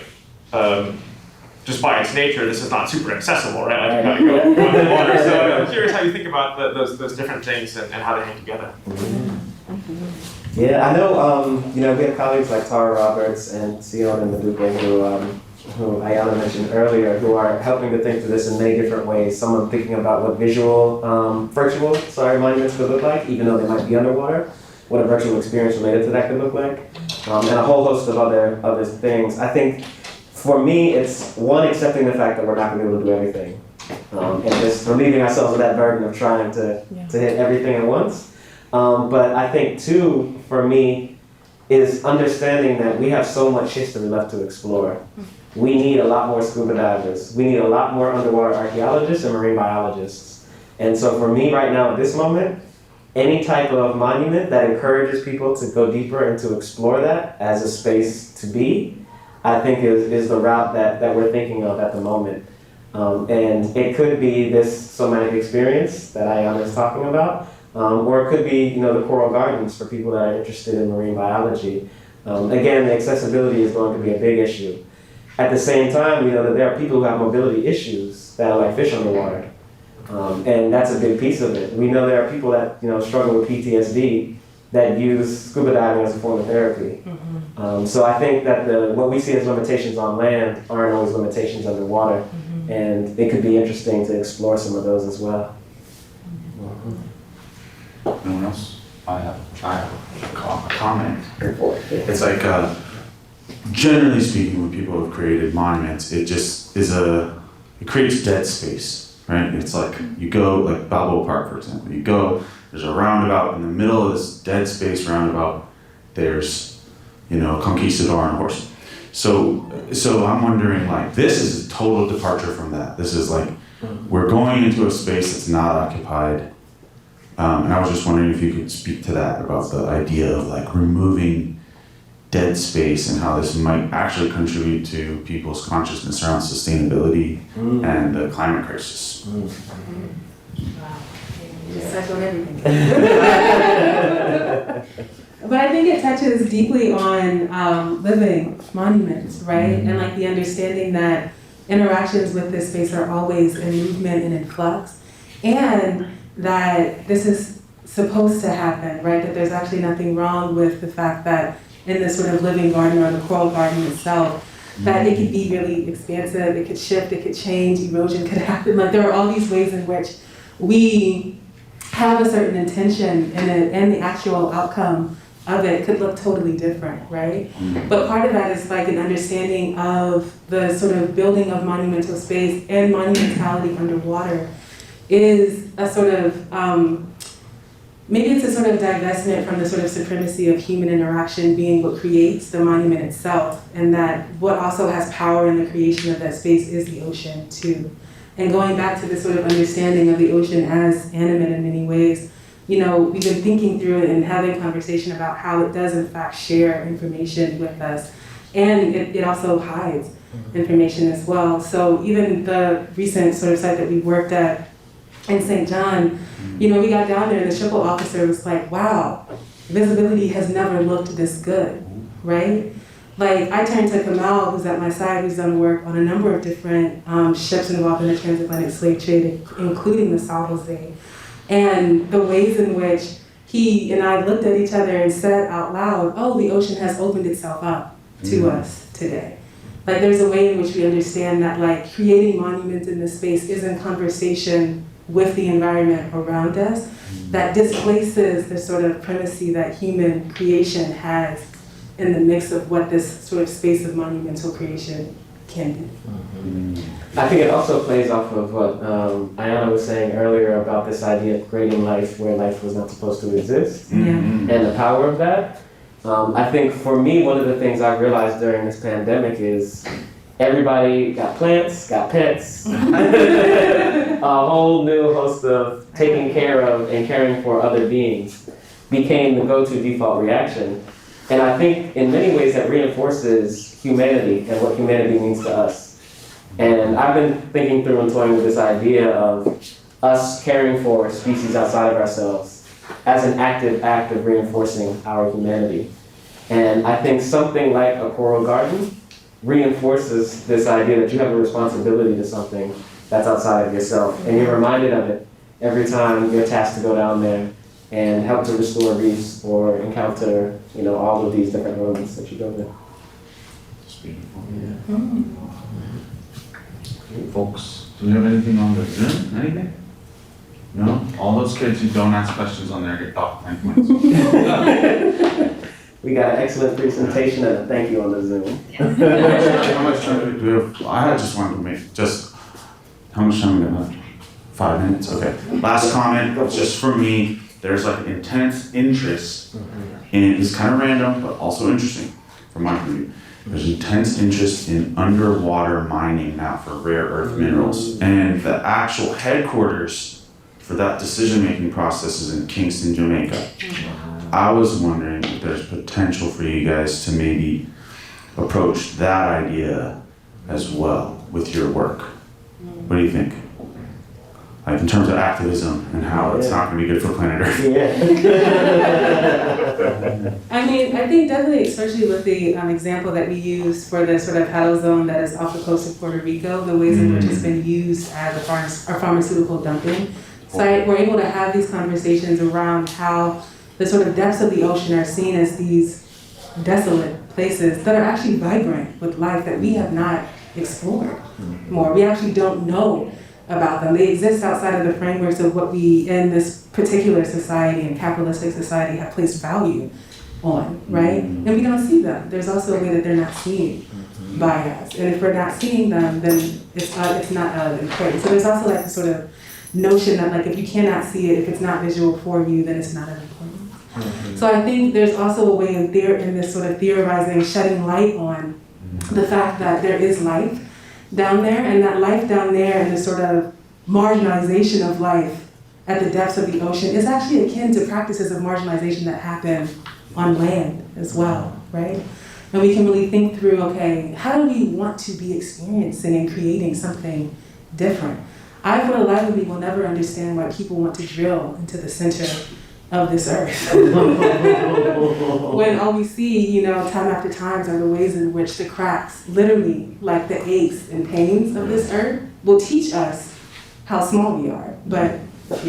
just by its nature, this is not super accessible, right? Like, you gotta go under the water. So I'm curious how you think about those different things and how they hang together. Yeah, I know, you know, we have colleagues like Tara Roberts and Sion and Maduke who Ayana mentioned earlier, who are helping to think through this in many different ways. Someone thinking about what virtual monuments could look like, even though they might be underwater, what a virtual experience related to that could look like, and a whole host of other things. I think for me, it's one, accepting the fact that we're not going to be able to do everything, and just relieving ourselves of that burden of trying to hit everything at once. But I think two, for me, is understanding that we have so much history left to explore. We need a lot more scuba divers. We need a lot more underwater archaeologists and marine biologists. And so for me right now at this moment, any type of monument that encourages people to go deeper and to explore that as a space to be, I think is the route that we're thinking of at the moment. And it could be this somatic experience that Ayana is talking about, or it could be, you know, the coral gardens for people that are interested in marine biology. Again, the accessibility is going to be a big issue. At the same time, you know, that there are people who have mobility issues that are like fish underwater. And that's a big piece of it. We know there are people that, you know, struggle with PTSD that use scuba diving as a form of therapy. So I think that what we see as limitations on land aren't always limitations underwater. And it could be interesting to explore some of those as well. No one else? I have a comment. It's like, generally speaking, when people have created monuments, it just is it creates dead space, right? It's like, you go, like Balboa Park, for example, you go, there's a roundabout, in the middle of this dead space roundabout, there's, you know, a conquistador on a horse. So I'm wondering, like, this is a total departure from that. This is like, we're going into a space that's not occupied. And I was just wondering if you could speak to that, about the idea of like removing dead space and how this might actually contribute to people's consciousness around sustainability and the climate crisis. Wow. Just touch on everything. But I think it touches deeply on living monuments, right? And like the understanding that interactions with this space are always in movement and in flux, and that this is supposed to happen, right? That there's actually nothing wrong with the fact that in this sort of living garden or the coral garden itself, that it could be really expansive, it could shift, it could change, erosion could happen. Like there are all these ways in which we have a certain intention in it, and the actual outcome of it could look totally different, right? But part of that is like an understanding of the sort of building of monumental space and monumentality underwater is a sort of, maybe it's a sort of divestment from the sort of supremacy of human interaction being what creates the monument itself, and that what also has power in the creation of that space is the ocean too. And going back to this sort of understanding of the ocean as animate in many ways, you know, we've been thinking through it and having conversation about how it does in fact share information with us. And it also hides information as well. So even the recent sort of site that we worked at in St. John, you know, we got down there and the shipple officer was like, wow, visibility has never looked this good, right? Like, I turned to Kamal, who's at my side, who's done work on a number of different ships involved in the transatlantic slave trade, including the San Jose. And the ways in which he and I looked at each other and said out loud, oh, the ocean has opened itself up to us today. Like, there's a way in which we understand that, like, creating monuments in this space is in conversation with the environment around us that displaces the sort of primacy that human creation has in the mix of what this sort of space of monumental creation can do. I think it also plays off of what Ayana was saying earlier about this idea of creating life where life was not supposed to exist, and the power of that. I think for me, one of the things I realized during this pandemic is everybody got plants, got pets, a whole new host of taking care of and caring for other beings became the go-to default reaction. And I think in many ways that reinforces humanity and what humanity means to us. And I've been thinking through and toying with this idea of us caring for species outside of ourselves as an active act of reinforcing our humanity. And I think something like a coral garden reinforces this idea that you have a responsibility to something that's outside of yourself. And you're reminded of it every time you're tasked to go down there and help to restore reefs or encounter, all of these different elements that you go there. It's beautiful. Okay, folks, do we have anything on the Zoom? Anything? No? All those kids who don't ask questions on there get docked 10 points. We got an excellent presentation and a thank you on the Zoom. How much time do we have? I just wanted to make, how much time do we have left? 5 minutes, okay. Last comment, just for me, there's like an intense interest in, it's kind of random, but also interesting from my point of view. There's intense interest in underwater mining now for rare earth minerals. And the actual headquarters for that decision-making process is in Kingston, Jamaica. I was wondering if there's potential for you guys to maybe approach that idea as well with your work. What do you think? Like in terms of activism and how it's not going to be good for planet Earth. I mean, I think definitely, especially with the example that we use for the sort of Hadal zone that is off the coast of Puerto Rico, the ways in which it's been used as a pharmaceutical dumping site, we're able to have these conversations around how the sort of depths of the ocean are seen as these desolate places that are actually vibrant with life that we have not explored more. We actually don't know about them. They exist outside of the frameworks of what we in this particular society and capitalistic society have placed value on, right? And we don't see them. There's also a way that they're not seen by us. And if we're not seeing them, then it's not important. So there's also like the sort of notion that like if you cannot see it, if it's not visual for you, then it's not as important. So I think there's also a way in this sort of theorizing, shedding light on the fact that there is life down there, and that life down there and the sort of marginalization of life at the depths of the ocean is actually akin to practices of marginalization that happen on land as well, right? And we can really think through, okay, how do we want to be experiencing and creating something different? I, for the life of me, will never understand why people want to drill into the center of this earth. When all we see, time after time are the ways in which the cracks, literally like the aches and pains of this earth, will teach us how small we are. But, The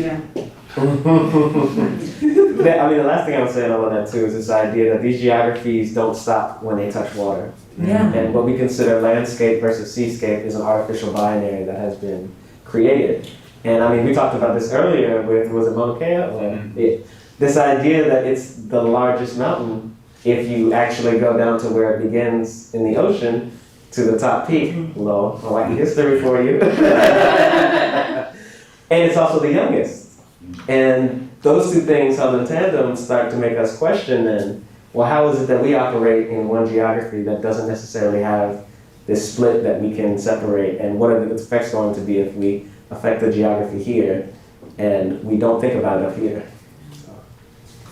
last thing I would say on all of that too is this idea that these geographies don't stop when they touch water. Yeah. And what we consider landscape versus seascape is an artificial binary that has been created. And we talked about this earlier with, was it Mauna Kea? This idea that it's the largest mountain if you actually go down to where it begins in the ocean to the top peak. Hello, Hawaii history for you. And it's also the youngest. And those two things held in tandem start to make us question then, well, how is it that we operate in one geography that doesn't necessarily have this split that we can separate, and what are the effects going to be if we affect the geography here and we don't think about it up here? So,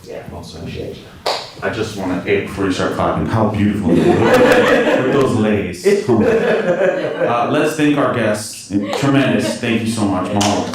yeah, Well said. I just want to, before you start clapping, how beautiful it is. With those lays. Let's thank our guests. Tremendous. Thank you so much, Mom.